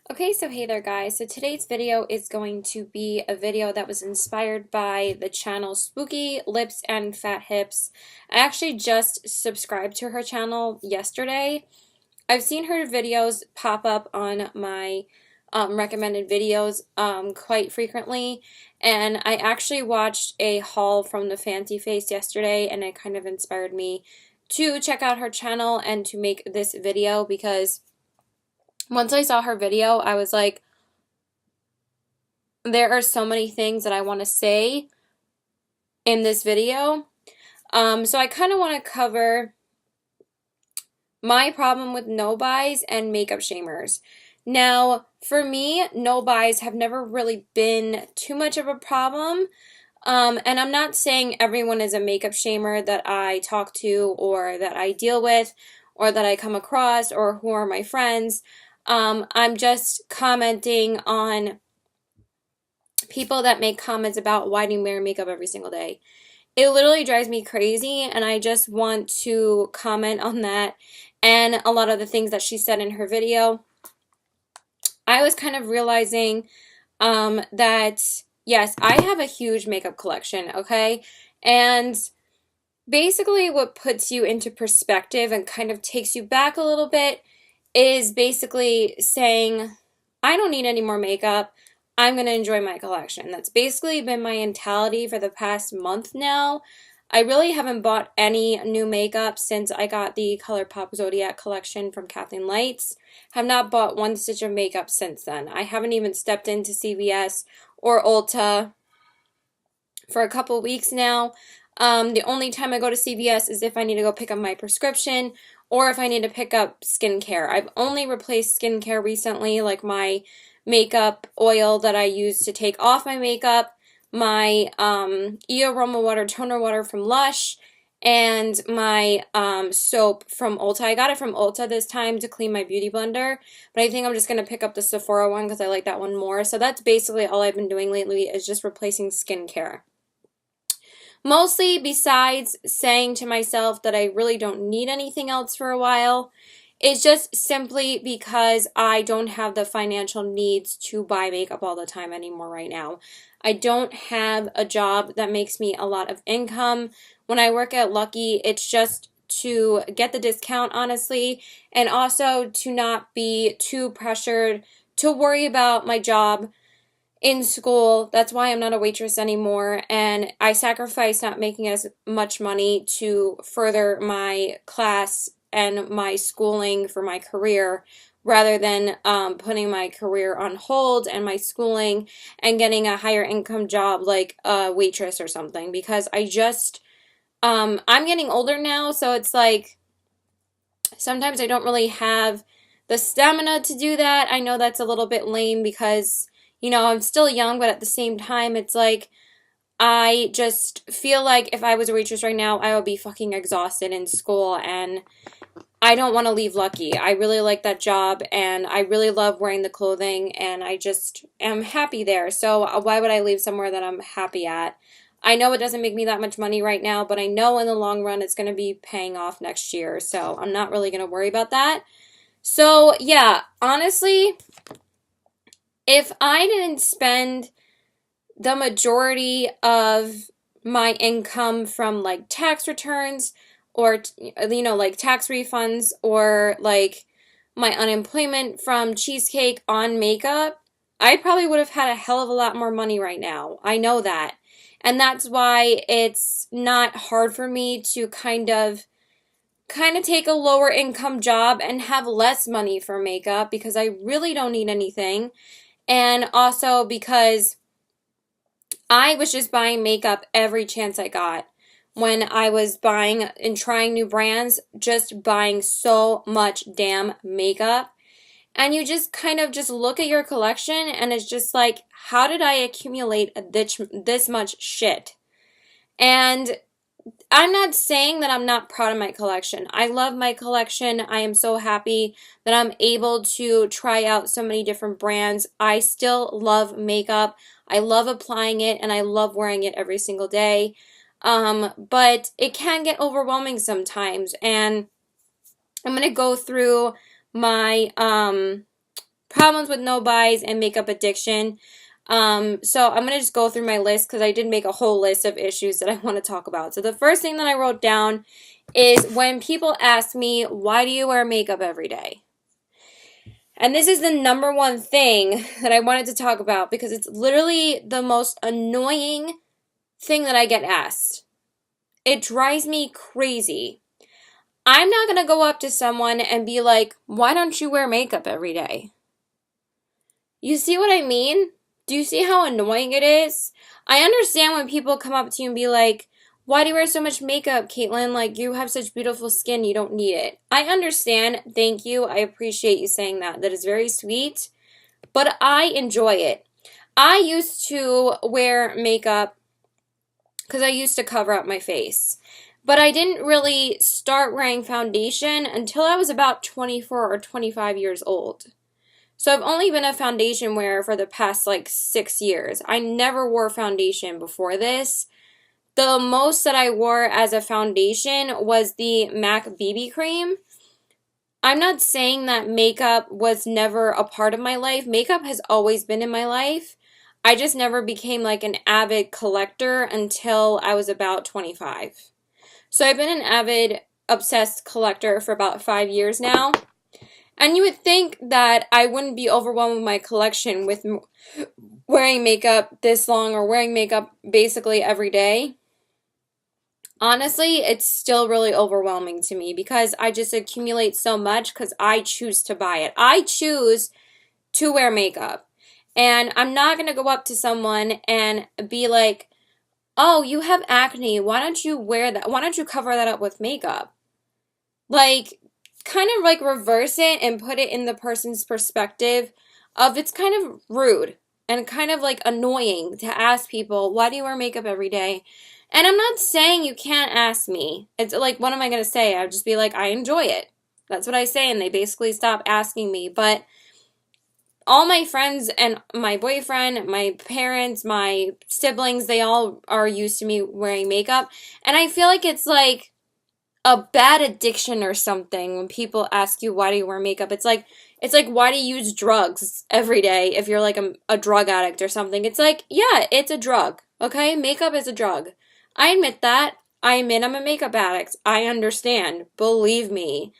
Okay, so hey there guys. So today's video is going to be a video that was inspired by the channel Spooky Lips and Fat Hips. I actually just subscribed to her channel yesterday. I've seen her videos pop up on my recommended videos quite frequently, and I actually watched a haul from the Fancy Face yesterday, and it kind of inspired me to check out her channel and to make this video because once I saw her video, I was like, there are so many things that I want to say in this video. So I kind of want to cover my problem with no-buys and makeup shamers. Now, for me, no-buys have never really been too much of a problem. And I'm not saying everyone is a makeup shamer that I talk to or that I deal with or that I come across or who are my friends. I'm just commenting on people that make comments about why do you wear makeup every single day. It literally drives me crazy, and I just want to comment on that and a lot of the things that she said in her video. I was kind of realizing that, yes, I have a huge makeup collection, okay? And basically what puts you into perspective and kind of takes you back a little bit is basically saying, I don't need any more makeup. I'm going to enjoy my collection. That's basically been my mentality for the past month now. I really haven't bought any new makeup since I got the ColourPop Zodiac collection from Kathleen Lights. Have not bought one stitch of makeup since then. I haven't even stepped into CVS or Ulta for a couple weeks now. The only time I go to CVS is if I need to go pick up my prescription or if I need to pick up skincare. I've only replaced skincare recently, like my makeup oil that I use to take off my makeup, my E-Aroma Water Toner Water from Lush, and my soap from Ulta. I got it from Ulta this time to clean my beauty blender, but I think I'm just going to pick up the Sephora one because I like that one more. So that's basically all I've been doing lately is just replacing skincare. Mostly besides saying to myself that I really don't need anything else for a while, it's just simply because I don't have the financial needs to buy makeup all the time anymore right now. I don't have a job that makes me a lot of income. When I work at Lucky, it's just to get the discount, honestly, and also to not be too pressured to worry about my job in school. That's why I'm not a waitress anymore, and I sacrifice not making as much money to further my class and my schooling for my career rather than putting my career on hold and my schooling and getting a higher income job like a waitress or something, because I'm getting older now, so it's like sometimes I don't really have the stamina to do that. I know that's a little bit lame because, I'm still young, but at the same time, it's like I just feel like if I was a waitress right now, I would be fucking exhausted in school, and I don't want to leave Lucky. I really like that job, and I really love wearing the clothing, and I just am happy there. So why would I leave somewhere that I'm happy at? I know it doesn't make me that much money right now, but I know in the long run it's going to be paying off next year, so I'm not really going to worry about that. So, yeah, honestly, if I didn't spend the majority of my income from like tax returns or like tax refunds or like my unemployment from cheesecake on makeup, I probably would have had a hell of a lot more money right now. I know that. And that's why it's not hard for me to kind of take a lower income job and have less money for makeup because I really don't need anything. And also because I was just buying makeup every chance I got. When I was buying and trying new brands, just buying so much damn makeup. And you just kind of just look at your collection and it's just like, how did I accumulate this much shit? And I'm not saying that I'm not proud of my collection. I love my collection. I am so happy that I'm able to try out so many different brands. I still love makeup. I love applying it and I love wearing it every single day. But it can get overwhelming sometimes. And I'm going to go through my problems with no buys and makeup addiction. So I'm going to just go through my list because I did make a whole list of issues that I want to talk about. So the first thing that I wrote down is when people ask me, why do you wear makeup every day? And this is the number one thing that I wanted to talk about because it's literally the most annoying thing that I get asked. It drives me crazy. I'm not going to go up to someone and be like, why don't you wear makeup every day? You see what I mean? Do you see how annoying it is? I understand when people come up to you and be like, why do you wear so much makeup, Caitlin? Like, you have such beautiful skin, you don't need it. I understand. Thank you. I appreciate you saying that. That is very sweet. But I enjoy it. I used to wear makeup because I used to cover up my face. But I didn't really start wearing foundation until I was about 24 or 25 years old. So I've only been a foundation wearer for the past like 6 years. I never wore foundation before this. The most that I wore as a foundation was the MAC BB cream. I'm not saying that makeup was never a part of my life. Makeup has always been in my life. I just never became like an avid collector until I was about 25. So I've been an avid, obsessed collector for about 5 years now. And you would think that I wouldn't be overwhelmed with my collection with wearing makeup this long or wearing makeup basically every day. Honestly, it's still really overwhelming to me because I just accumulate so much because I choose to buy it. I choose to wear makeup. And I'm not going to go up to someone and be like, oh, you have acne. Why don't you wear that? Why don't you cover that up with makeup? Like, kind of like reverse it and put it in the person's perspective of it's kind of rude and kind of like annoying to ask people, why do you wear makeup every day? And I'm not saying you can't ask me. It's like, what am I going to say? I'll just be like, I enjoy it. That's what I say, and they basically stop asking me. But all my friends and my boyfriend, my parents, my siblings, they all are used to me wearing makeup. And I feel like it's like a bad addiction or something when people ask you, why do you wear makeup? It's like, why do you use drugs every day if you're like a drug addict or something? It's like, yeah, it's a drug, okay? Makeup is a drug. I admit that. I admit I'm a makeup addict. I understand. Believe me.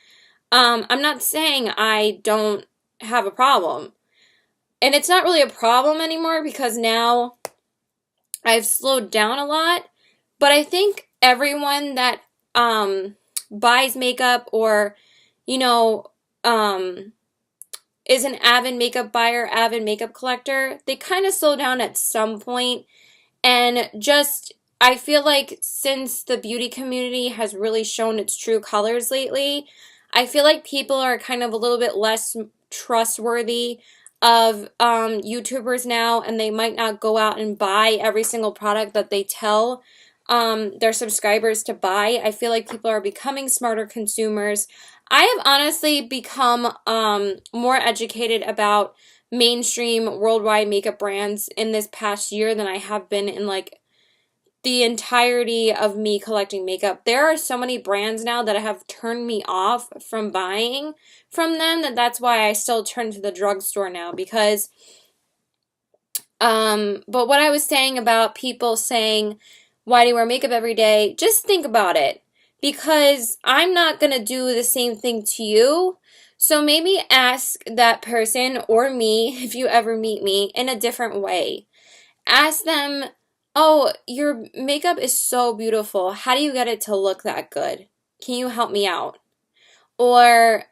I'm not saying I don't have a problem. And it's not really a problem anymore because now I've slowed down a lot. But I think everyone that buys makeup or, you know, is an avid makeup buyer, avid makeup collector, they kind of slow down at some point. And just, I feel like since the beauty community has really shown its true colors lately, I feel like people are kind of a little bit less trustworthy of YouTubers now, and they might not go out and buy every single product that they tell their subscribers to buy. I feel like people are becoming smarter consumers. I have honestly become more educated about mainstream worldwide makeup brands in this past year than I have been in like the entirety of me collecting makeup. There are so many brands now that have turned me off from buying from them that's why I still turn to the drugstore now because but what I was saying about people saying, why do you wear makeup every day? Just think about it. Because I'm not going to do the same thing to you. So maybe ask that person or me, if you ever meet me, in a different way. Ask them, oh, your makeup is so beautiful. How do you get it to look that good? Can you help me out? Or,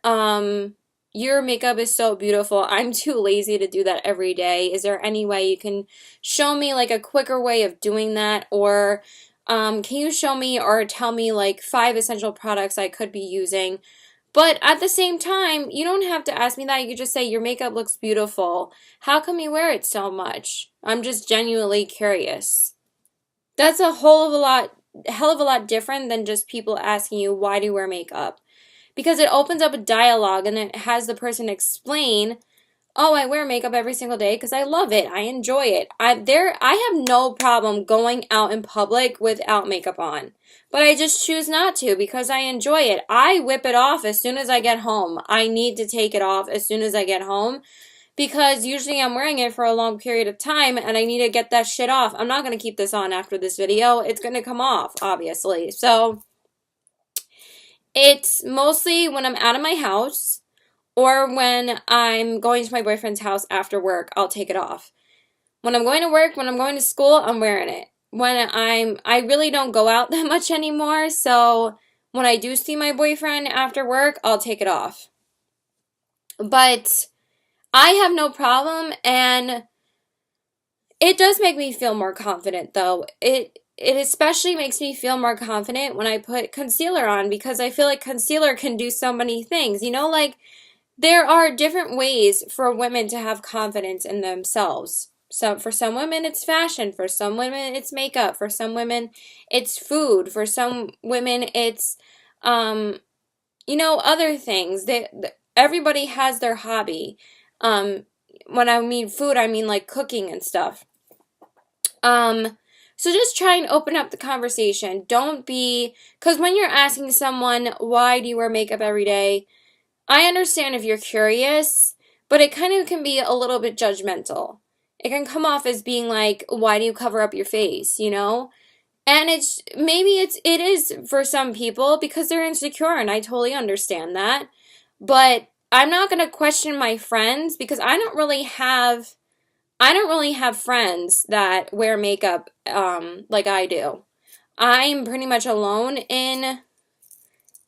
your makeup is so beautiful. I'm too lazy to do that every day. Is there any way you can show me like a quicker way of doing that? Or can you show me or tell me like 5 essential products I could be using? But at the same time, you don't have to ask me that. You could just say, your makeup looks beautiful. How come you wear it so much? I'm just genuinely curious. That's a hell of a lot different than just people asking you, why do you wear makeup? Because it opens up a dialogue and it has the person explain, oh, I wear makeup every single day because I love it. I enjoy it. I have no problem going out in public without makeup on. But I just choose not to because I enjoy it. I whip it off as soon as I get home. I need to take it off as soon as I get home because usually I'm wearing it for a long period of time and I need to get that shit off. I'm not going to keep this on after this video. It's going to come off, obviously. So it's mostly when I'm out of my house or when I'm going to my boyfriend's house after work, I'll take it off. When I'm going to work, when I'm going to school, I'm wearing it. I really don't go out that much anymore, so when I do see my boyfriend after work, I'll take it off. But I have no problem, and it does make me feel more confident, though. It especially makes me feel more confident when I put concealer on, because I feel like concealer can do so many things. You know, like, there are different ways for women to have confidence in themselves. So for some women, it's fashion. For some women, it's makeup. For some women, it's food. For some women, it's, other things. Everybody has their hobby. When I mean food, I mean like cooking and stuff. So just try and open up the conversation. Because when you're asking someone, why do you wear makeup every day? I understand if you're curious, but it kind of can be a little bit judgmental. It can come off as being like, why do you cover up your face, you know? And it is for some people because they're insecure, and I totally understand that. But I'm not going to question my friends because I don't really have friends that wear makeup like I do. I'm pretty much alone in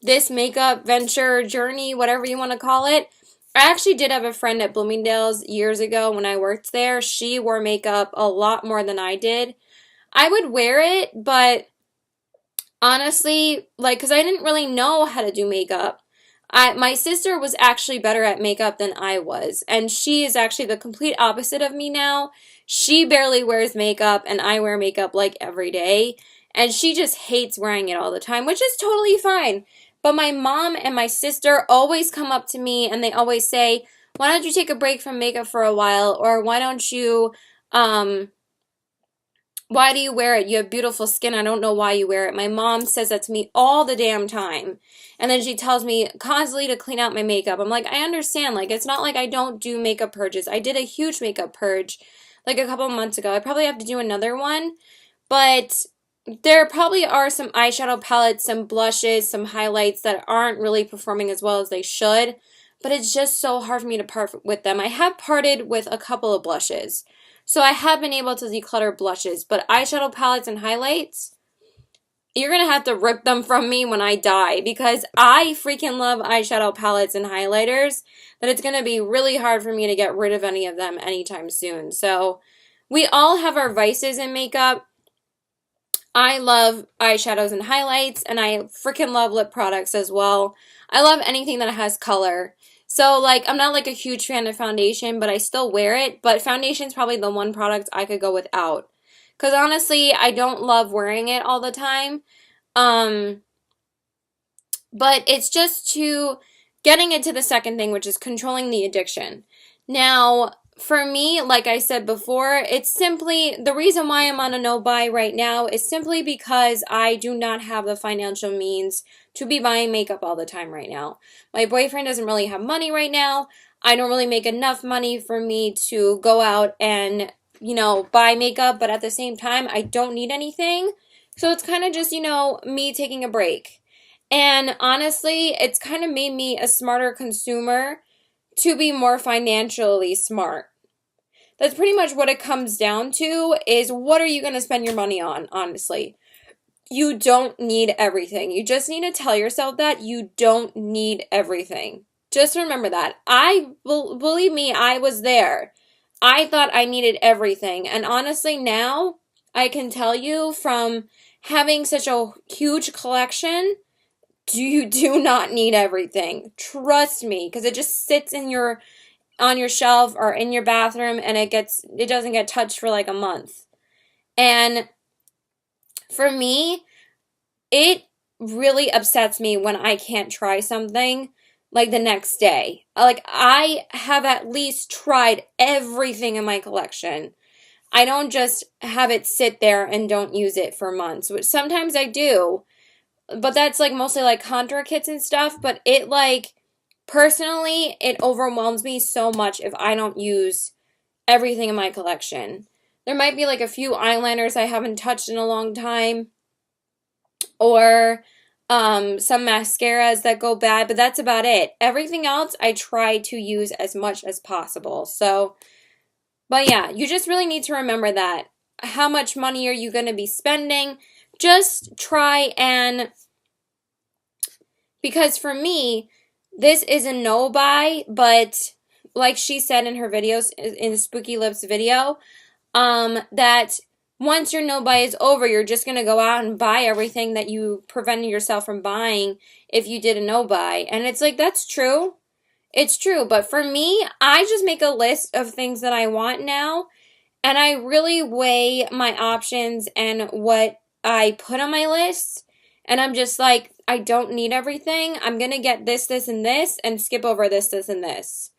this makeup venture, journey, whatever you want to call it. I actually did have a friend at Bloomingdale's years ago when I worked there. She wore makeup a lot more than I did. I would wear it, but honestly, like, because I didn't really know how to do makeup. My sister was actually better at makeup than I was, and she is actually the complete opposite of me now. She barely wears makeup, and I wear makeup like every day, and she just hates wearing it all the time, which is totally fine. But my mom and my sister always come up to me, and they always say, why don't you take a break from makeup for a while, or why do you wear it? You have beautiful skin. I don't know why you wear it. My mom says that to me all the damn time. And then she tells me constantly to clean out my makeup. I'm like, I understand. Like, it's not like I don't do makeup purges. I did a huge makeup purge like a couple of months ago. I probably have to do another one. But there probably are some eyeshadow palettes, some blushes, some highlights that aren't really performing as well as they should. But it's just so hard for me to part with them. I have parted with a couple of blushes. So I have been able to declutter blushes, but eyeshadow palettes and highlights, you're going to have to rip them from me when I die because I freaking love eyeshadow palettes and highlighters that it's going to be really hard for me to get rid of any of them anytime soon. So we all have our vices in makeup. I love eyeshadows and highlights, and I freaking love lip products as well. I love anything that has color. So, like, I'm not, like, a huge fan of foundation, but I still wear it. But foundation's probably the one product I could go without. Because, honestly, I don't love wearing it all the time. But it's just getting into the second thing, which is controlling the addiction. Now, for me, like I said before, it's simply, the reason why I'm on a no-buy right now is simply because I do not have the financial means to be buying makeup all the time right now. My boyfriend doesn't really have money right now. I don't really make enough money for me to go out and, buy makeup, but at the same time, I don't need anything. So it's kind of just, me taking a break. And honestly, it's kind of made me a smarter consumer to be more financially smart. That's pretty much what it comes down to, is what are you going to spend your money on, honestly. You don't need everything. You just need to tell yourself that you don't need everything. Just remember that. Believe me, I was there. I thought I needed everything. And honestly, now I can tell you from having such a huge collection, you do not need everything. Trust me, because it just sits on your shelf or in your bathroom, and it doesn't get touched for like a month. And for me, it really upsets me when I can't try something like the next day. Like, I have at least tried everything in my collection. I don't just have it sit there and don't use it for months, which sometimes I do. But that's like mostly like contour kits and stuff. But Personally, it overwhelms me so much if I don't use everything in my collection. There might be like a few eyeliners I haven't touched in a long time, or some mascaras that go bad, but that's about it. Everything else I try to use as much as possible. So, but yeah, you just really need to remember that. How much money are you going to be spending? Just try and, because for me, this is a no buy, but like she said in her videos, in Spooky Lips video, that once your no buy is over, you're just going to go out and buy everything that you prevented yourself from buying if you did a no buy. And it's like, that's true. It's true. But for me, I just make a list of things that I want now. And I really weigh my options and what I put on my list. And I'm just like, I don't need everything. I'm going to get this, this, and this, and skip over this, this, and this.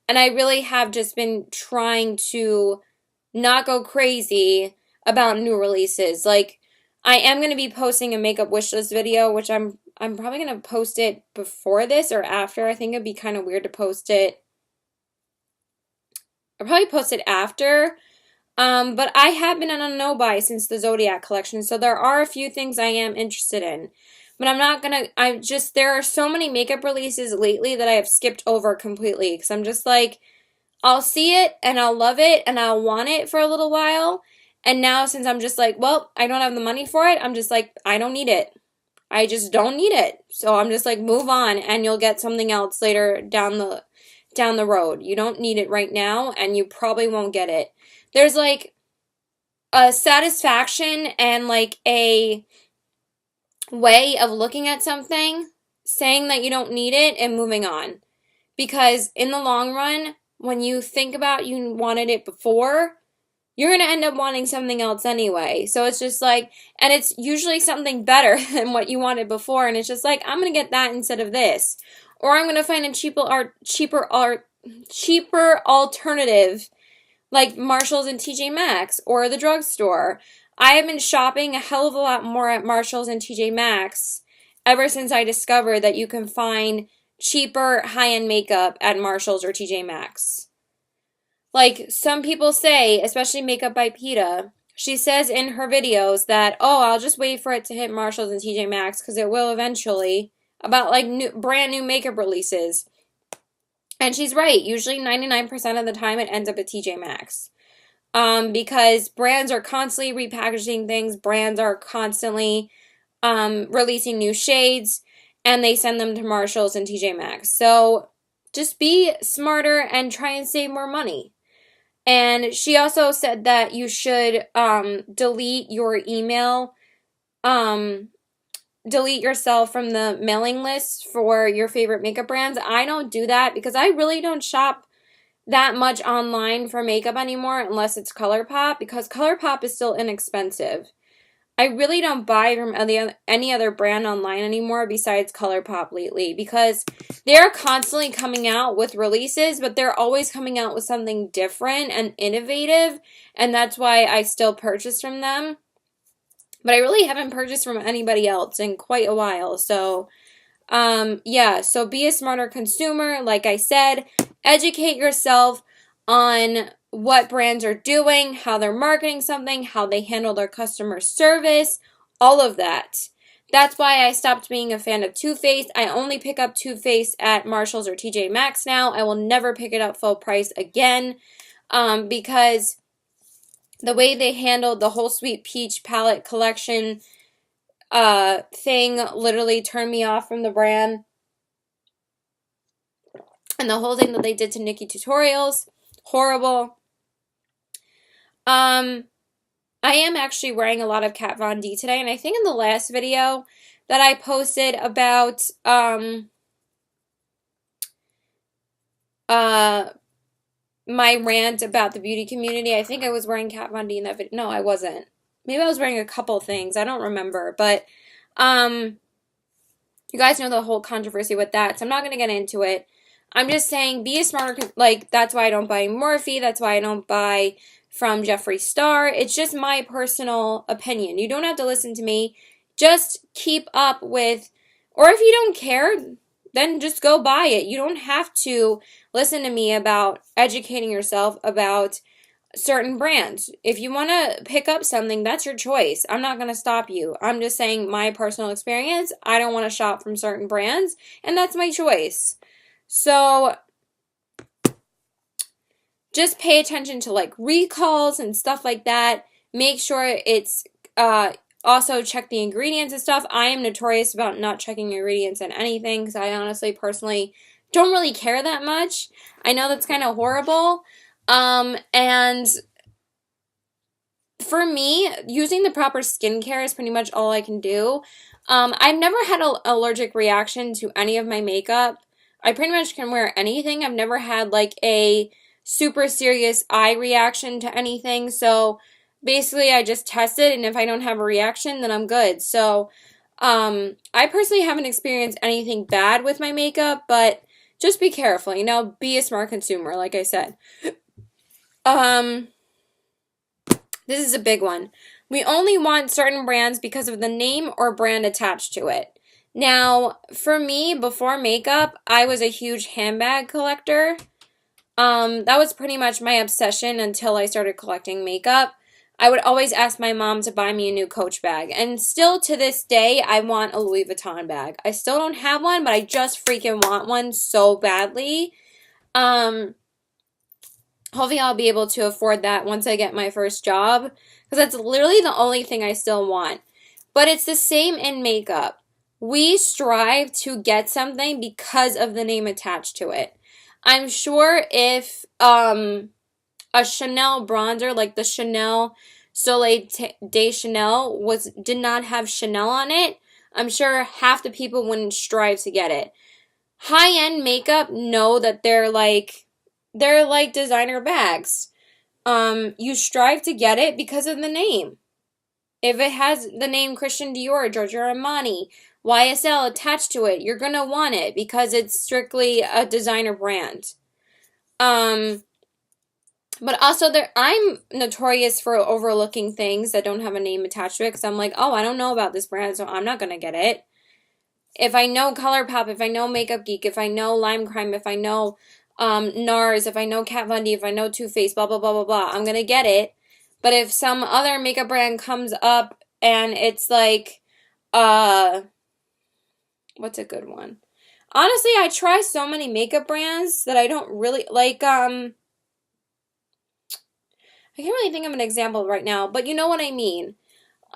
And I really have just been trying to not go crazy about new releases. Like, I am going to be posting a makeup wish list video, which I'm probably going to post it before this or after. I think it'd be kind of weird to post it. I'll probably post it after. But I have been on a no buy since the Zodiac collection, so there are a few things I am interested in. But I'm not gonna, there are so many makeup releases lately that I have skipped over completely, because I'm just like, I'll see it, and I'll love it, and I'll want it for a little while, and now since I'm just like, well, I don't have the money for it, I'm just like, I don't need it. I just don't need it. So I'm just like, move on, and you'll get something else later down the road. You don't need it right now, and you probably won't get it. There's like a satisfaction and like a way of looking at something, saying that you don't need it and moving on. Because in the long run, when you think about you wanted it before, you're going to end up wanting something else anyway. So it's just like, and it's usually something better than what you wanted before. And it's just like, I'm going to get that instead of this. Or I'm going to find a cheaper alternative, like Marshalls and TJ Maxx or the drugstore. I have been shopping a hell of a lot more at Marshalls and TJ Maxx ever since I discovered that you can find cheaper high-end makeup at Marshalls or TJ Maxx. Like some people say, especially Makeup by Peta, she says in her videos that, oh, I'll just wait for it to hit Marshalls and TJ Maxx because it will eventually, about like brand new makeup releases. And she's right. Usually 99% of the time it ends up at TJ Maxx. Because brands are constantly repackaging things. Brands are constantly releasing new shades. And they send them to Marshalls and TJ Maxx. So just be smarter and try and save more money. And she also said that you should delete your email, delete yourself from the mailing list for your favorite makeup brands. I don't do that because I really don't shop that much online for makeup anymore unless it's ColourPop, because ColourPop is still inexpensive. I really don't buy from any other brand online anymore besides ColourPop lately, because they're constantly coming out with releases, but they're always coming out with something different and innovative, and that's why I still purchase from them. But I really haven't purchased from anybody else in quite a while. So, yeah, so be a smarter consumer. Like I said, educate yourself on what brands are doing, how they're marketing something, how they handle their customer service, all of that. That's why I stopped being a fan of Too Faced. I only pick up Too Faced at Marshalls or TJ Maxx now. I will never pick it up full price again, because the way they handled the whole Sweet Peach palette collection thing literally turned me off from the brand. And the whole thing that they did to Nikki Tutorials, horrible. I am actually wearing a lot of Kat Von D today, and I think in the last video that I posted about my rant about the beauty community, I think I was wearing Kat Von D in that video. No, I wasn't. Maybe I was wearing a couple things. I don't remember, but you guys know the whole controversy with that, so I'm not going to get into it. I'm just saying, be a smarter, like, that's why I don't buy Morphe, that's why I don't buy from Jeffree Star. It's just my personal opinion. You don't have to listen to me. Just keep up with, or if you don't care, then just go buy it. You don't have to listen to me about educating yourself about certain brands. If you want to pick up something, that's your choice. I'm not going to stop you. I'm just saying my personal experience. I don't want to shop from certain brands, and that's my choice. So just pay attention to like recalls and stuff like that. Make sure it's also check the ingredients and stuff. I am notorious about not checking ingredients in anything because I honestly, personally, don't really care that much. I know that's kind of horrible. And for me, using the proper skincare is pretty much all I can do. I've never had an allergic reaction to any of my makeup. I pretty much can wear anything. I've never had like a super serious eye reaction to anything. So basically, I just test it, and if I don't have a reaction, then I'm good. So I personally haven't experienced anything bad with my makeup, but just be careful, you know, be a smart consumer, like I said. This is a big one. We only want certain brands because of the name or brand attached to it. Now, for me, before makeup, I was a huge handbag collector. That was pretty much my obsession until I started collecting makeup. I would always ask my mom to buy me a new Coach bag. And still to this day, I want a Louis Vuitton bag. I still don't have one, but I just freaking want one so badly. Hopefully I'll be able to afford that once I get my first job, because that's literally the only thing I still want. But it's the same in makeup. We strive to get something because of the name attached to it. I'm sure if a Chanel bronzer, like the Chanel Soleil de Chanel, did not have Chanel on it, I'm sure half the people wouldn't strive to get it. High-end makeup know that they're like designer bags. You strive to get it because of the name. If it has the name Christian Dior, Giorgio Armani, YSL attached to it, you're gonna want it because it's strictly a designer brand. But also I'm notorious for overlooking things that don't have a name attached to it because I'm like, oh, I don't know about this brand, so I'm not gonna get it. If I know ColourPop, if I know Makeup Geek, if I know Lime Crime, if I know NARS, if I know Kat Von D, if I know Too Faced, blah, blah, blah, blah, blah, I'm gonna get it. But if some other makeup brand comes up and it's like, what's a good one? Honestly, I try so many makeup brands that I don't really, like, I can't really think of an example right now, but you know what I mean.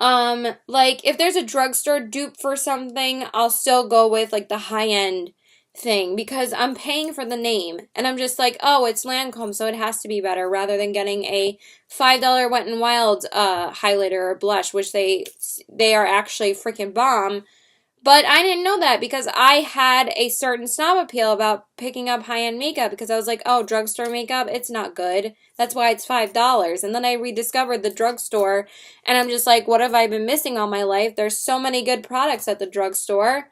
Like, if there's a drugstore dupe for something, I'll still go with, like, the high-end thing because I'm paying for the name and I'm just like, oh, it's Lancome, so it has to be better, rather than getting a $5 Wet n Wild highlighter or blush, which they are actually freaking bomb. But I didn't know that because I had a certain snob appeal about picking up high-end makeup because I was like, oh, drugstore makeup, it's not good. That's why it's $5. And then I rediscovered the drugstore and I'm just like, what have I been missing all my life? There's so many good products at the drugstore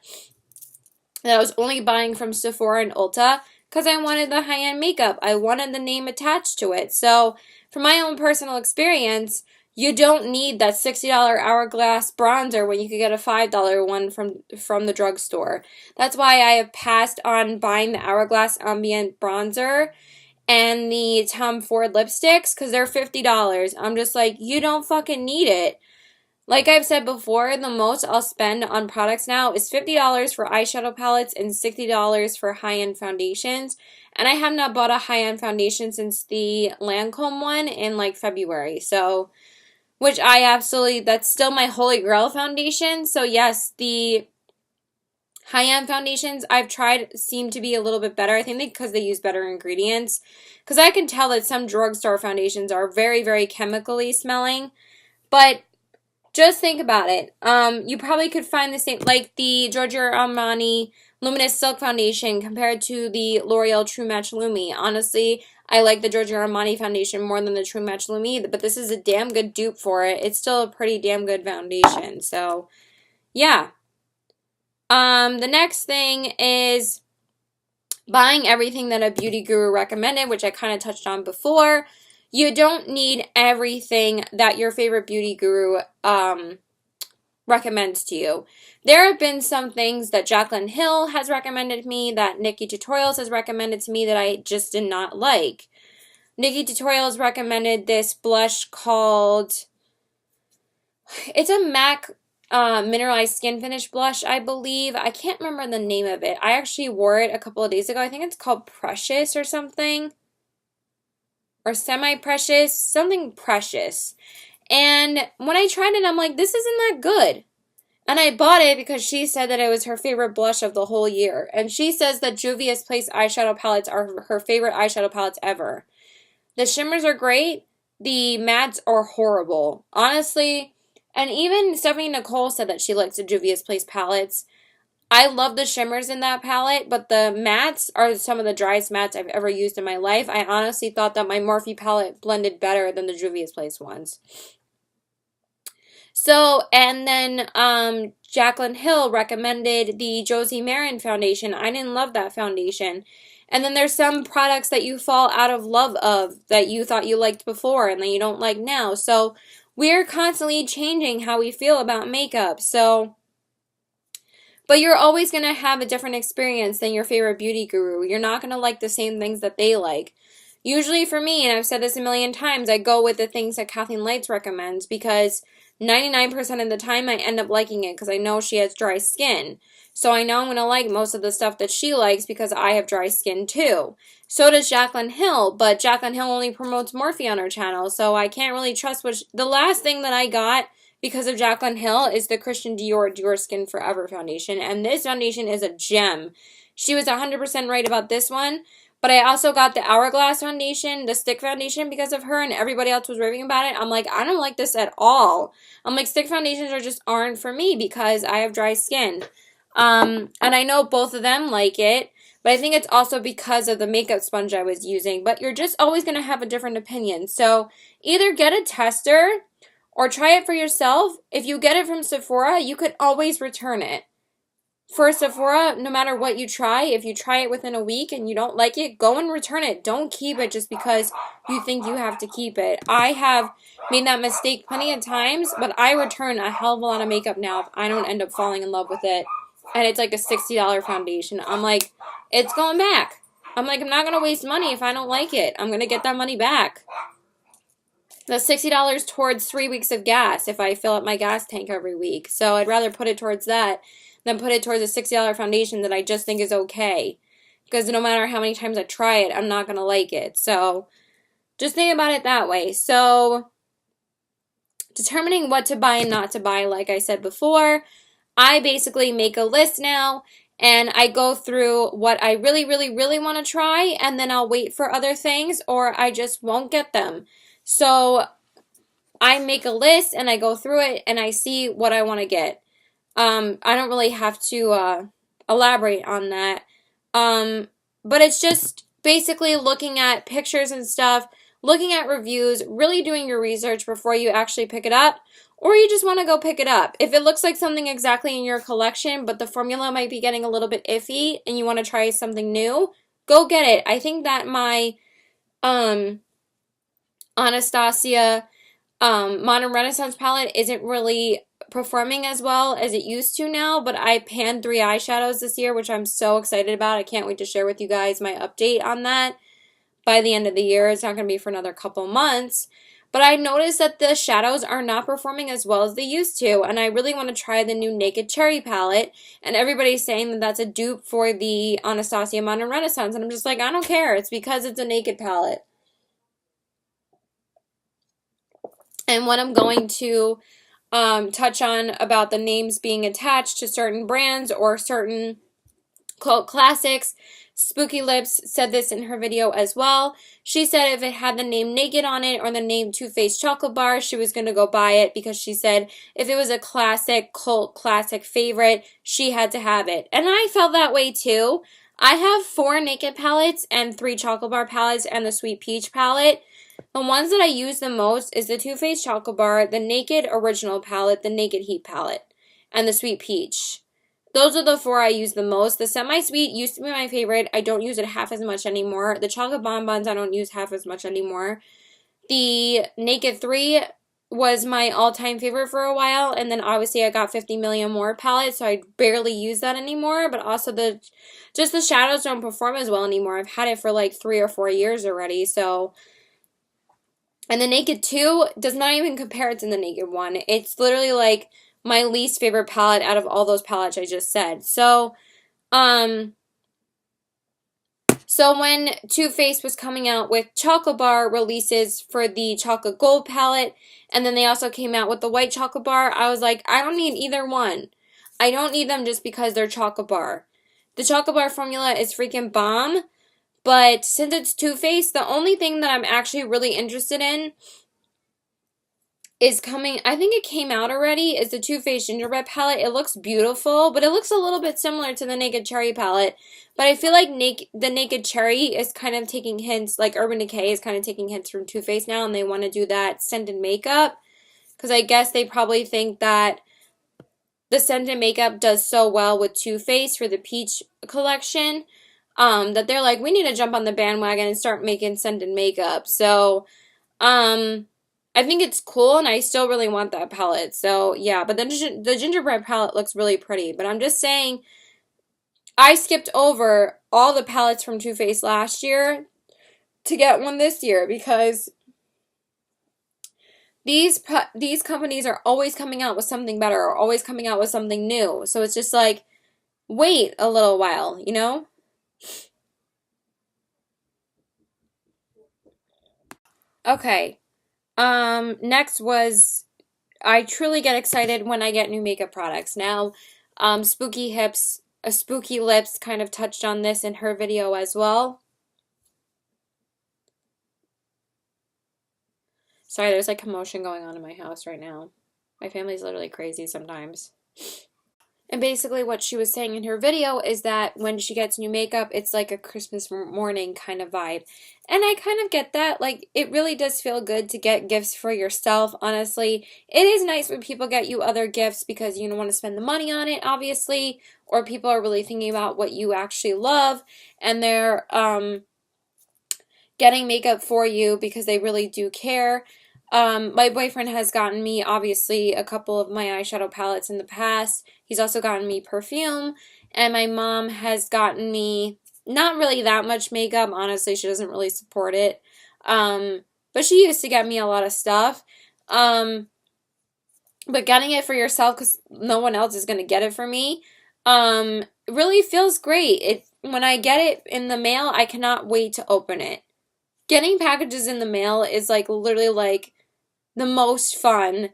that I was only buying from Sephora and Ulta because I wanted the high-end makeup. I wanted the name attached to it. So, from my own personal experience, you don't need that $60 Hourglass bronzer when you could get a $5 one from the drugstore. That's why I have passed on buying the Hourglass Ambient bronzer and the Tom Ford lipsticks because they're $50. I'm just like, you don't fucking need it. Like I've said before, the most I'll spend on products now is $50 for eyeshadow palettes and $60 for high-end foundations. And I have not bought a high-end foundation since the Lancome one in like February. So, which that's still my holy grail foundation. So yes, the high-end foundations I've tried seem to be a little bit better. I think because they use better ingredients. Because I can tell that some drugstore foundations are very, very chemically smelling. But just think about it. You probably could find the same, like the Giorgio Armani Luminous Silk Foundation compared to the L'Oreal True Match Lumi. Honestly, I like the Giorgio Armani foundation more than the True Match Lumi, but this is a damn good dupe for it. It's still a pretty damn good foundation. So, yeah. The next thing is buying everything that a beauty guru recommended, which I kind of touched on before. You don't need everything that your favorite beauty guru recommends to you. There have been some things that Jaclyn Hill has recommended me, that Nikki Tutorials has recommended to me that I just did not like. Nikki Tutorials recommended this blush called, it's a MAC mineralized skin finish blush, I believe. I can't remember the name of it. I actually wore it a couple of days ago. I think it's called Precious or something. Or Semi-Precious. Something Precious. And when I tried it, I'm like, this isn't that good. And I bought it because she said that it was her favorite blush of the whole year. And she says that Juvia's Place eyeshadow palettes are her favorite eyeshadow palettes ever. The shimmers are great. The mattes are horrible. Honestly. And even Stephanie Nicole said that she likes the Juvia's Place palettes. I love the shimmers in that palette, but the mattes are some of the driest mattes I've ever used in my life. I honestly thought that my Morphe palette blended better than the Juvia's Place ones. So, and then Jaclyn Hill recommended the Josie Maran foundation. I didn't love that foundation. And then there's some products that you fall out of love of that you thought you liked before and that you don't like now. So, we're constantly changing how we feel about makeup. So, but you're always going to have a different experience than your favorite beauty guru. You're not going to like the same things that they like. Usually for me, and I've said this a million times, I go with the things that Kathleen Lights recommends because 99% of the time I end up liking it because I know she has dry skin. So I know I'm going to like most of the stuff that she likes because I have dry skin too. So does Jaclyn Hill, but Jaclyn Hill only promotes Morphe on her channel, so I can't really trust what the last thing that I got because of Jaclyn Hill is the Christian Dior Skin Forever foundation, and this foundation is a gem. She was 100% right about this one, but I also got the Hourglass foundation, the stick foundation, because of her, and everybody else was raving about it. I'm like, I don't like this at all. I'm like, stick foundations aren't for me because I have dry skin. And I know both of them like it, but I think it's also because of the makeup sponge I was using. But you're just always going to have a different opinion. So either get a tester or try it for yourself. If you get it from Sephora, you could always return it. For Sephora, no matter what you try, if you try it within a week and you don't like it, go and return it. Don't keep it just because you think you have to keep it. I have made that mistake plenty of times, but I return a hell of a lot of makeup now if I don't end up falling in love with it. And it's like a $60 foundation. I'm like, it's going back. I'm like, I'm not going to waste money if I don't like it. I'm going to get that money back. That's $60 towards 3 weeks of gas if I fill up my gas tank every week. So I'd rather put it towards that than put it towards a $60 foundation that I just think is okay. Because no matter how many times I try it, I'm not going to like it. So just think about it that way. So determining what to buy and not to buy, like I said before, I basically make a list now. And I go through what I really, really, really want to try. And then I'll wait for other things or I just won't get them. So I make a list and I go through it and I see what I want to get. I don't really have to elaborate on that. But it's just basically looking at pictures and stuff, looking at reviews, really doing your research before you actually pick it up. Or you just want to go pick it up. If it looks like something exactly in your collection, but the formula might be getting a little bit iffy and you want to try something new, go get it. I think that my Anastasia Modern Renaissance palette isn't really performing as well as it used to now, but I panned 3 eyeshadows this year, which I'm so excited about. I can't wait to share with you guys my update on that by the end of the year. It's not going to be for another couple months. But I noticed that the shadows are not performing as well as they used to, and I really want to try the new Naked Cherry palette, and everybody's saying that that's a dupe for the Anastasia Modern Renaissance, and I'm just like, I don't care. It's because it's a Naked palette. And what I'm going to touch on about the names being attached to certain brands or certain cult classics. Spooky Lips said this in her video as well. She said if it had the name Naked on it or the name Too Faced Chocolate Bar, she was going to go buy it because she said if it was a classic, cult classic favorite, she had to have it. And I felt that way too. I have 4 Naked palettes and 3 Chocolate Bar palettes and the Sweet Peach palette. The ones that I use the most is the Too Faced Chocolate Bar, the Naked Original palette, the Naked Heat palette, and the Sweet Peach. Those are the 4 I use the most. The Semi-Sweet used to be my favorite. I don't use it half as much anymore. The Chocolate Bonbons I don't use half as much anymore. The Naked 3 was my all-time favorite for a while, and then obviously I got 50 million more palettes, so I barely use that anymore, but also the shadows don't perform as well anymore. I've had it for like 3 or 4 years already, so, and the Naked 2 does not even compare to the Naked 1. It's literally like my least favorite palette out of all those palettes I just said. Um, so when Too Faced was coming out with chocolate bar releases for the chocolate gold palette, and then they also came out with the white chocolate bar, I was like, I don't need either one. I don't need them just because they're chocolate bar. The chocolate bar formula is freaking bomb, but since it's Too Faced, the only thing that I'm actually really interested in is coming, I think it came out already, is the Too Faced Gingerbread palette. It looks beautiful, but it looks a little bit similar to the Naked Cherry palette. But I feel like the Naked Cherry is kind of taking hints, like Urban Decay is kind of taking hints from Too Faced now, and they want to do that scented makeup. Because I guess they probably think that the scented makeup does so well with Too Faced for the Peach collection, that they're like, we need to jump on the bandwagon and start making scented makeup. So, I think it's cool, and I still really want that palette. So, yeah, but the gingerbread palette looks really pretty. But I'm just saying, I skipped over all the palettes from Too Faced last year to get one this year because these companies are always coming out with something better or always coming out with something new. So it's just like, wait a little while, you know? Okay. Next was, I truly get excited when I get new makeup products. Now, Spooky Hips, Spooky Lips kind of touched on this in her video as well. Sorry, there's like commotion going on in my house right now. My family's literally crazy sometimes. And basically what she was saying in her video is that when she gets new makeup, it's like a Christmas morning kind of vibe. And I kind of get that. Like, it really does feel good to get gifts for yourself, honestly. It is nice when people get you other gifts because you don't want to spend the money on it, obviously. Or people are really thinking about what you actually love. And they're getting makeup for you because they really do care. My boyfriend has gotten me, obviously, a couple of my eyeshadow palettes in the past. He's also gotten me perfume. And my mom has gotten me not really that much makeup. Honestly, she doesn't really support it. But she used to get me a lot of stuff. But getting it for yourself because no one else is going to get it for me really feels great. When I get it in the mail, I cannot wait to open it. Getting packages in the mail is like literally like the most fun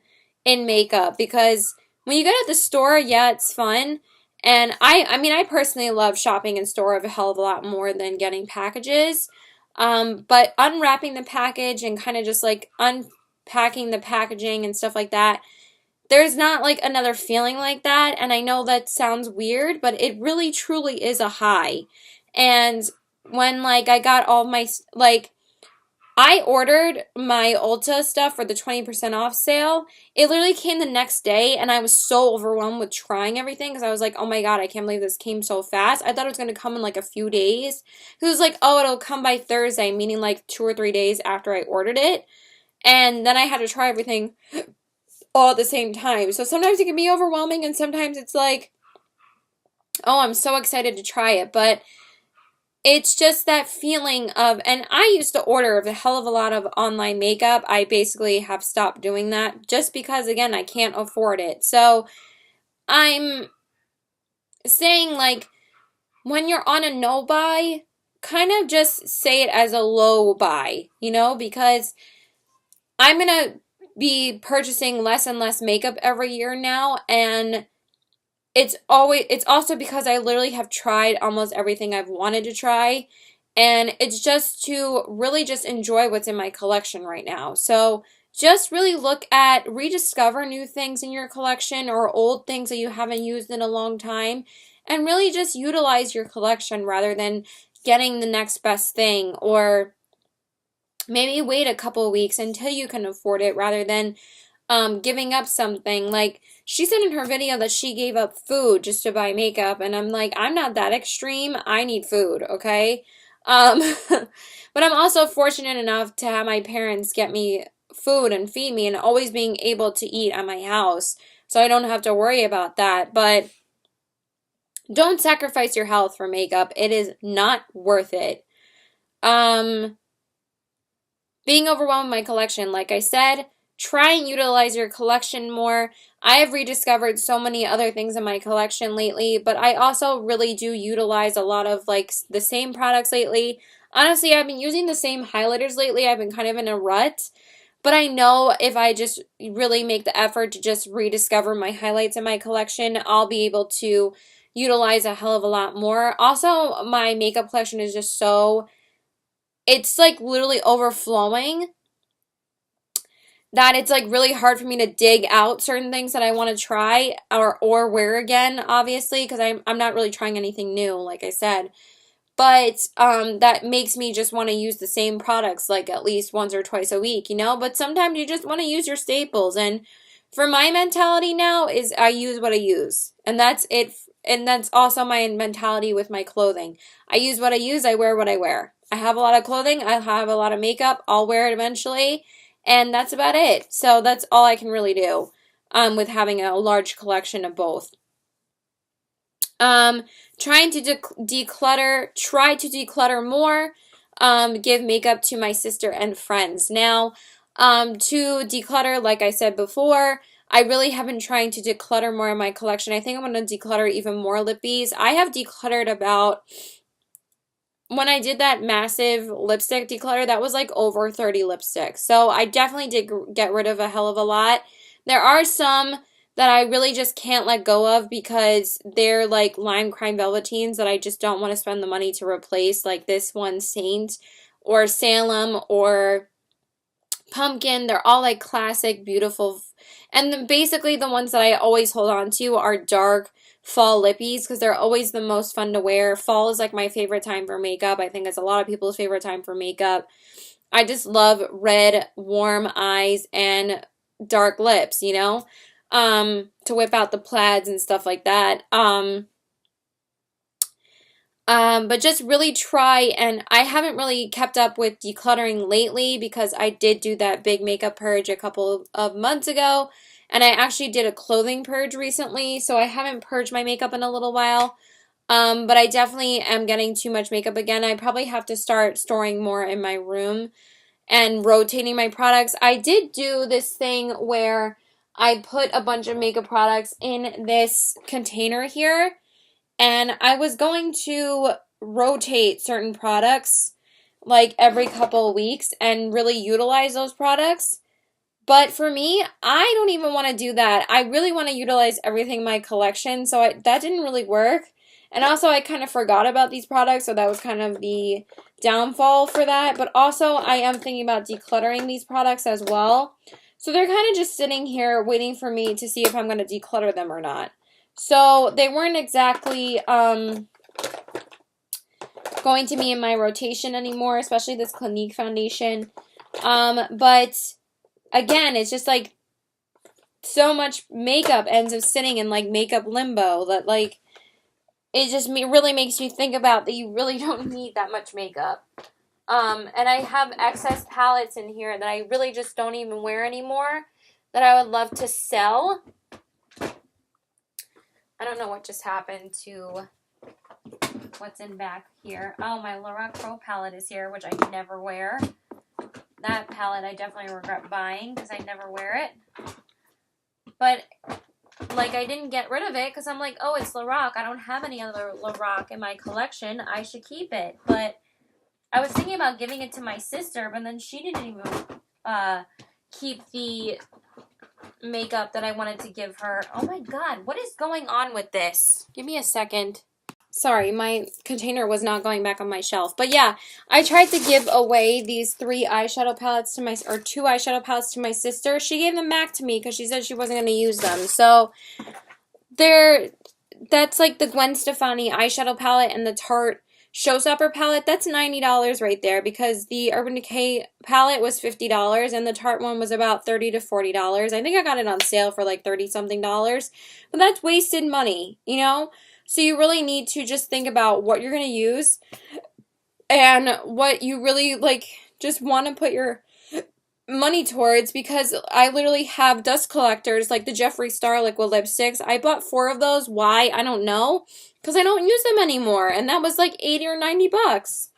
in makeup because when you go to the store, yeah, it's fun. And I mean, I personally love shopping in store a hell of a lot more than getting packages. But unwrapping the package and kind of just like unpacking the packaging and stuff like that, there's not like another feeling like that. And I know that sounds weird, but it really truly is a high. And when like I got all my, like, I ordered my Ulta stuff for the 20% off sale. It literally came the next day, and I was so overwhelmed with trying everything because I was like, oh my god, I can't believe this came so fast. I thought it was going to come in like a few days. It was like, oh, it'll come by Thursday, meaning like 2 or 3 days after I ordered it. And then I had to try everything all at the same time. So sometimes it can be overwhelming, and sometimes it's like, oh, I'm so excited to try it. But it's just that feeling of, and I used to order a hell of a lot of online makeup. I basically have stopped doing that just because, again, I can't afford it. So I'm saying, like, when you're on a no buy, kind of just say it as a low buy, you know, because I'm going to be purchasing less and less makeup every year now, and it's also because I literally have tried almost everything I've wanted to try, and it's just to really just enjoy what's in my collection right now. So just really rediscover new things in your collection or old things that you haven't used in a long time, and really just utilize your collection rather than getting the next best thing, or maybe wait a couple of weeks until you can afford it rather than giving up something. Like, she said in her video that she gave up food just to buy makeup, and I'm like, I'm not that extreme. I need food, okay? But I'm also fortunate enough to have my parents get me food and feed me and always being able to eat at my house. So I don't have to worry about that. But don't sacrifice your health for makeup. It is not worth it. Being overwhelmed with my collection, like I said, try and utilize your collection more. I have rediscovered so many other things in my collection lately, but I also really do utilize a lot of like the same products lately. Honestly, I've been using the same highlighters lately. I've been kind of in a rut, but I know if I just really make the effort to just rediscover my highlights in my collection, I'll be able to utilize a hell of a lot more. Also, my makeup collection is just so, it's like literally overflowing that it's like really hard for me to dig out certain things that I want to try or wear again, obviously, because I'm not really trying anything new, like I said. But that makes me just want to use the same products like at least once or twice a week, you know? But sometimes you just want to use your staples. And for my mentality now is I use what I use. And that's it. And that's also my mentality with my clothing. I use what I use, I wear what I wear. I have a lot of clothing, I have a lot of makeup, I'll wear it eventually, and that's about it. So that's all I can really do with having a large collection of both. Trying to try to declutter more, give makeup to my sister and friends. Now, to declutter, like I said before, I really have been trying to declutter more in my collection. I think I'm going to declutter even more lippies. I have decluttered about, when I did that massive lipstick declutter, that was like over 30 lipsticks. So I definitely did get rid of a hell of a lot. There are some that I really just can't let go of because they're like lime crime velveteens that I just don't want to spend the money to replace, like this one, Saint or Salem or Pumpkin. They're all like classic, beautiful. And then basically the ones that I always hold on to are dark fall lippies because they're always the most fun to wear. Fall is like my favorite time for makeup. I think it's a lot of people's favorite time for makeup. I just love red, warm eyes and dark lips, you know? To whip out the plaids and stuff like that. But just really try, and I haven't really kept up with decluttering lately because I did do that big makeup purge a couple of months ago, and I actually did a clothing purge recently, so I haven't purged my makeup in a little while. But I definitely am getting too much makeup again. I probably have to start storing more in my room and rotating my products. I did do this thing where I put a bunch of makeup products in this container here, and I was going to rotate certain products like every couple of weeks and really utilize those products. But for me, I don't even want to do that. I really want to utilize everything in my collection, so that didn't really work. And also, I kind of forgot about these products, so that was kind of the downfall for that. But also, I am thinking about decluttering these products as well. So they're kind of just sitting here waiting for me to see if I'm going to declutter them or not. So they weren't exactly going to be in my rotation anymore, especially this Clinique foundation. But again, it's just like so much makeup ends up sitting in like makeup limbo that like it just really makes you think about that you really don't need that much makeup. And I have excess palettes in here that I really just don't even wear anymore that I would love to sell. I don't know what just happened to what's in back here. Oh, my Laura Pro palette is here, which I never wear. That palette I definitely regret buying because I never wear it. But, like, I didn't get rid of it because I'm like, oh, it's Lorac. I don't have any other Lorac in my collection. I should keep it. But I was thinking about giving it to my sister, but then she didn't even keep the makeup that I wanted to give her. Oh my god, what is going on with this? Give me a second. Sorry, my container was not going back on my shelf. But yeah, I tried to give away these two eyeshadow palettes to my sister. She gave them back to me because she said she wasn't going to use them. So that's like the Gwen Stefani eyeshadow palette and the Tarte Showstopper palette. That's $90 right there because the Urban Decay palette was $50 and the Tarte one was about $30 to $40. I think I got it on sale for like $30-something. But that's wasted money, you know? So you really need to just think about what you're going to use and what you really like just want to put your money towards, because I literally have dust collectors, like the Jeffree Star liquid lipsticks. I bought 4 of those. Why? I don't know. Because I don't use them anymore. And that was like 80 or 90 bucks.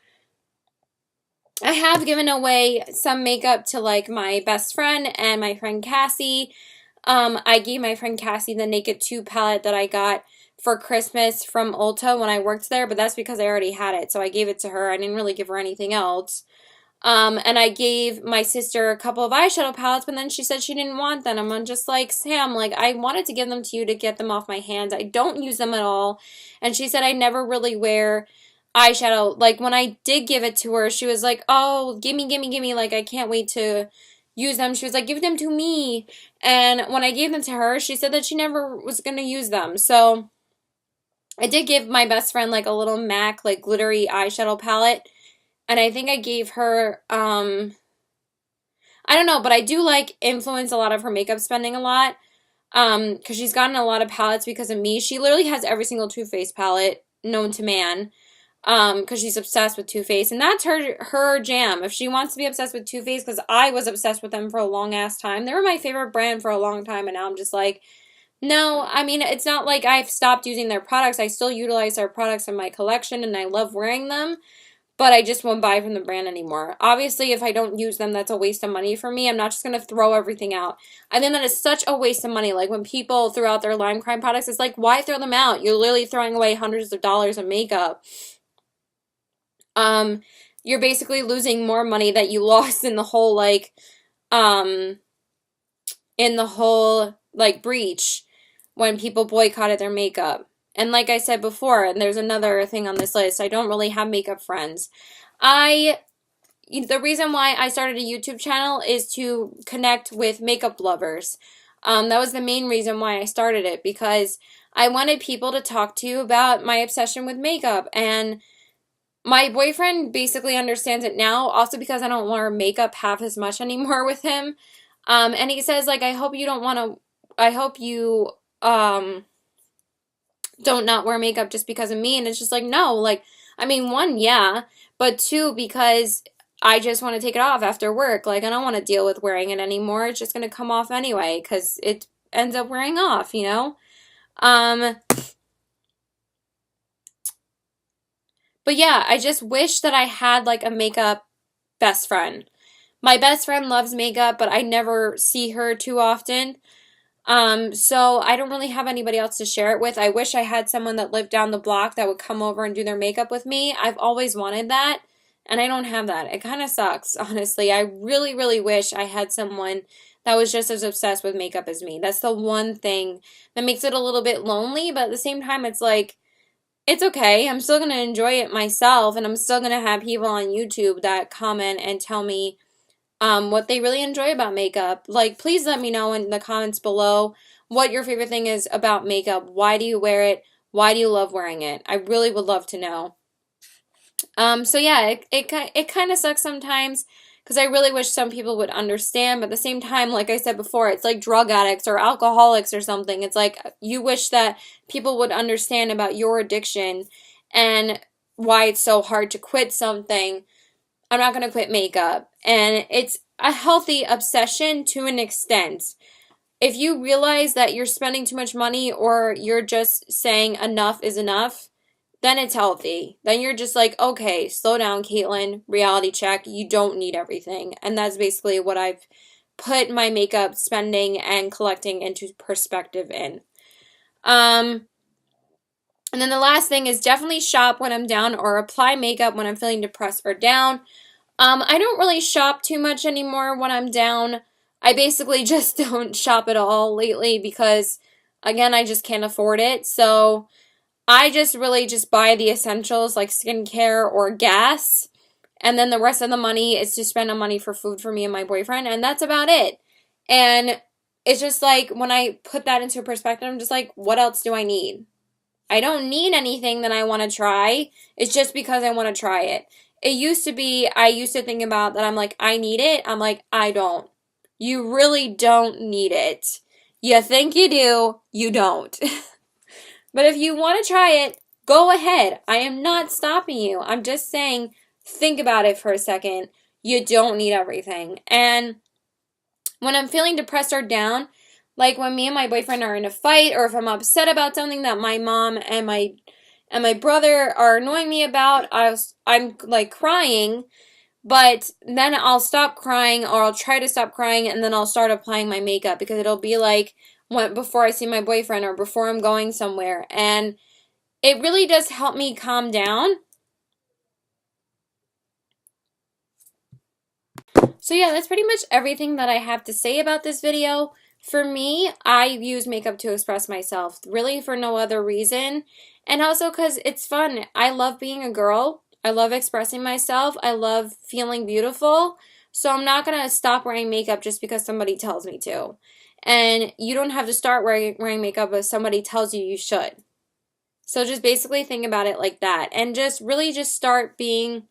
I have given away some makeup to like my best friend and my friend Cassie. I gave my friend Cassie the Naked 2 palette that I got for Christmas from Ulta when I worked there, but that's because I already had it, so I gave it to her. I didn't really give her anything else. And I gave my sister a couple of eyeshadow palettes, but then she said she didn't want them. I'm just like, Sam, like, I wanted to give them to you to get them off my hands. I don't use them at all. And she said I never really wear eyeshadow. Like, when I did give it to her, she was like, oh, gimme, gimme, gimme. Like, I can't wait to use them. She was like, give them to me. And when I gave them to her, she said that she never was going to use them. So I did give my best friend, like, a little MAC, like, glittery eyeshadow palette. And I think I gave her, I don't know, but I do like influence a lot of her makeup spending a lot. Because she's gotten a lot of palettes because of me. She literally has every single Too Faced palette known to man. Because she's obsessed with Too Faced. And that's her jam. If she wants to be obsessed with Too Faced, because I was obsessed with them for a long ass time. They were my favorite brand for a long time, and now I'm just like, no, I mean, it's not like I've stopped using their products. I still utilize their products in my collection, and I love wearing them. But I just won't buy from the brand anymore. Obviously, if I don't use them, that's a waste of money for me. I'm not just going to throw everything out. I think that is such a waste of money. Like, when people throw out their Lime Crime products, it's like, why throw them out? You're literally throwing away hundreds of dollars of makeup. You're basically losing more money that you lost in the whole, like, breach when people boycotted their makeup. And like I said before, and there's another thing on this list, I don't really have makeup friends. The reason why I started a YouTube channel is to connect with makeup lovers. That was the main reason why I started it, because I wanted people to talk to about my obsession with makeup. And my boyfriend basically understands it now, also because I don't wear makeup half as much anymore with him. And he says, like, I hope you, don't not wear makeup just because of me. And it's just like, no, like, I mean, 1, yeah, but 2, because I just want to take it off after work. Like, I don't want to deal with wearing it anymore. It's just going to come off anyway, because it ends up wearing off, you know? But yeah, I just wish that I had, like, a makeup best friend. My best friend loves makeup, but I never see her too often. So I don't really have anybody else to share it with. I wish I had someone that lived down the block that would come over and do their makeup with me. I've always wanted that, and I don't have that. It kind of sucks, honestly. I really, really wish I had someone that was just as obsessed with makeup as me. That's the one thing that makes it a little bit lonely, but at the same time, it's like, it's okay. I'm still going to enjoy it myself, and I'm still going to have people on YouTube that comment and tell me what they really enjoy about makeup. Like, please let me know in the comments below what your favorite thing is about makeup. Why do you wear it? Why do you love wearing it? I really would love to know. So yeah, it kind of sucks sometimes, because I really wish some people would understand, but at the same time, like I said before, it's like drug addicts or alcoholics or something. It's like you wish that people would understand about your addiction and why it's so hard to quit something. I'm not going to quit makeup. And it's a healthy obsession to an extent. If you realize that you're spending too much money, or you're just saying enough is enough, then it's healthy. Then you're just like, okay, slow down, Caitlin, reality check. You don't need everything. And that's basically what I've put my makeup spending and collecting into perspective in. And then the last thing is definitely shop when I'm down, or apply makeup when I'm feeling depressed or down. I don't really shop too much anymore when I'm down. I basically just don't shop at all lately because, again, I just can't afford it. So I just really just buy the essentials like skincare or gas. And then the rest of the money is to spend on money for food for me and my boyfriend. And that's about it. And it's just like, when I put that into perspective, I'm just like, what else do I need? I don't need anything that I want to try. It's just because I want to try it. It used to be, I used to think about that, I'm like, I need it. I'm like, I don't. You really don't need it. You think you do, you don't. But if you want to try it, go ahead. I am not stopping you. I'm just saying, think about it for a second. You don't need everything. And When I'm feeling depressed or down, like when me and my boyfriend are in a fight, or if I'm upset about something that my mom and my brother are annoying me about, I'm like crying, but then I'll stop crying, or I'll try to stop crying, and then I'll start applying my makeup, because it'll be like before I see my boyfriend or before I'm going somewhere. And it really does help me calm down. So yeah, that's pretty much everything that I have to say about this video. For me, I use makeup to express myself, really for no other reason. And also because it's fun. I love being a girl. I love expressing myself. I love feeling beautiful. So I'm not going to stop wearing makeup just because somebody tells me to. And you don't have to start wearing makeup if somebody tells you you should. So just basically think about it like that. And just really just start being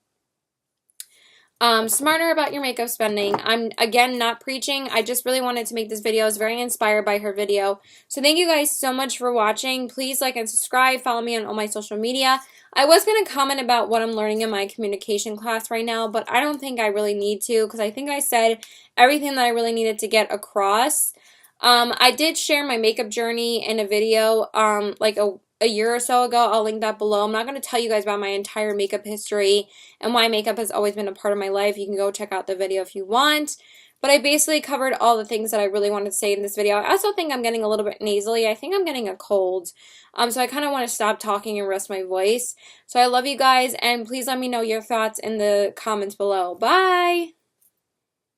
smarter about your makeup spending. I'm, again, not preaching. I just really wanted to make this video. I was very inspired by her video. So thank you guys so much for watching. Please like and subscribe. Follow me on all my social media. I was going to comment about what I'm learning in my communication class right now, but I don't think I really need to, because I think I said everything that I really needed to get across. I did share my makeup journey in a video like a year or so ago. I'll link that below. I'm not going to tell you guys about my entire makeup history and why makeup has always been a part of my life. You can go check out the video if you want. But I basically covered all the things that I really wanted to say in this video. I also think I'm getting a little bit nasally. I think I'm getting a cold. So I kind of want to stop talking and rest my voice. So I love you guys, and please let me know your thoughts in the comments below. Bye!